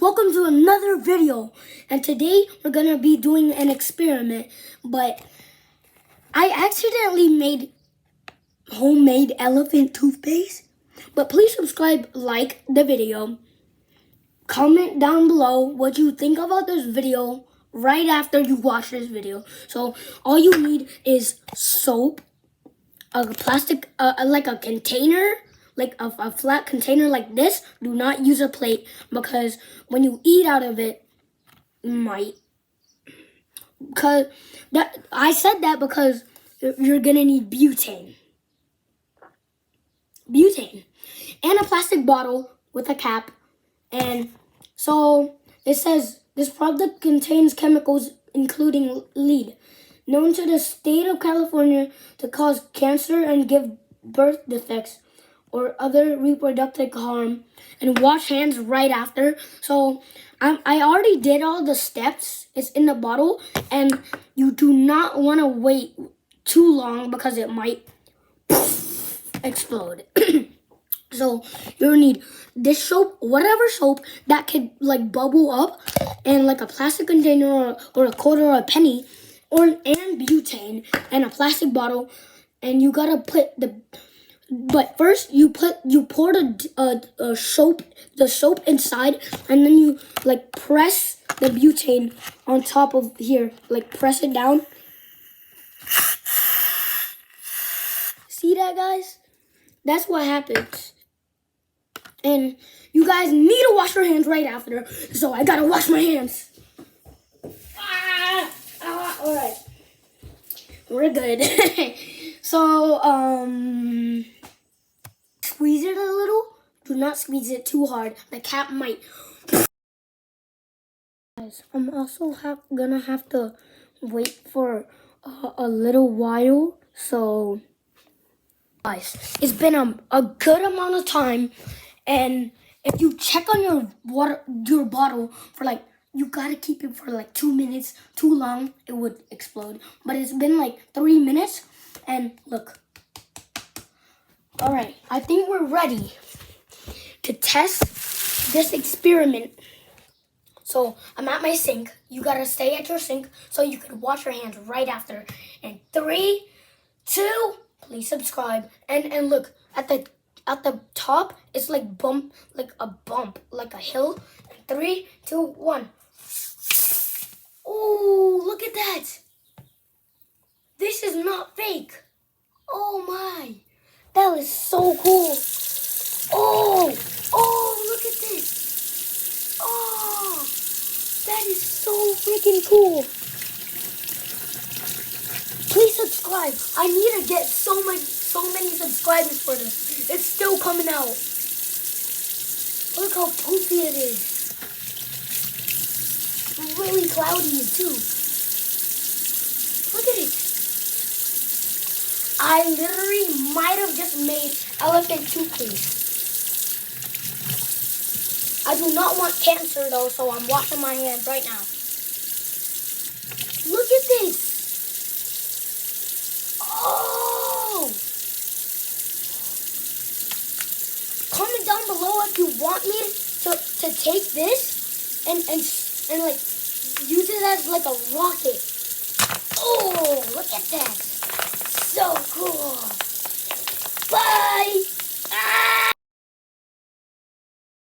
welcome to another video. And today we're gonna be doing an experiment, but I accidentally made homemade elephant toothpaste. But please subscribe, like the video, comment down below what you think about this video right after you watch this video. So all you need is soap, a plastic, like a container, like a flat container like this. Do not use a plate because when you eat out of it, you might. Because I said that because you're gonna need butane, and a plastic bottle with a cap. And so it says this product contains chemicals including lead, known to the state of California to cause cancer and give birth defects or other reproductive harm, and wash hands right after. So I already did all the steps. It's in the bottle, and you do not want to wait too long because it might explode. So you'll need this soap, whatever soap that could like bubble up, and like a plastic container or a quarter or a penny, and butane and a plastic bottle. And you gotta put but first you pour the soap inside, and then you like press the butane on top of here, like press it down. See that, guys? That's what happens. And you guys need to wash your hands right after. So I gotta wash my hands. All right, we're good. So squeeze it a little. Do not squeeze it too hard. The cap might. Guys, I'm also gonna have to wait for a little while. So guys, it's been a good amount of time. And if you check on your bottle for like, you gotta keep it for like 2 minutes. Too long, it would explode. But it's been like 3 minutes, and look. All right, I think we're ready to test this experiment. So I'm at my sink. You gotta stay at your sink so you can wash your hands right after. And 3, 2, please subscribe. And look at the top, it's like a bump, like a hill. 3, 2, 1. Oh, look at that. This is not fake. Oh my, that is so cool. Oh, look at this. Oh, that is so freaking cool. Please subscribe. I need to get so many subscribers for this. It's still coming out. Look how poofy it is. Really cloudy too. Look at it. I literally might have just made elephant toothpaste. I do not want cancer though, so I'm washing my hands right now. Look at this. Oh! Comment down below if you want me to take this and like use it as like a rocket. Oh, look at that. So cool. Bye. Ah!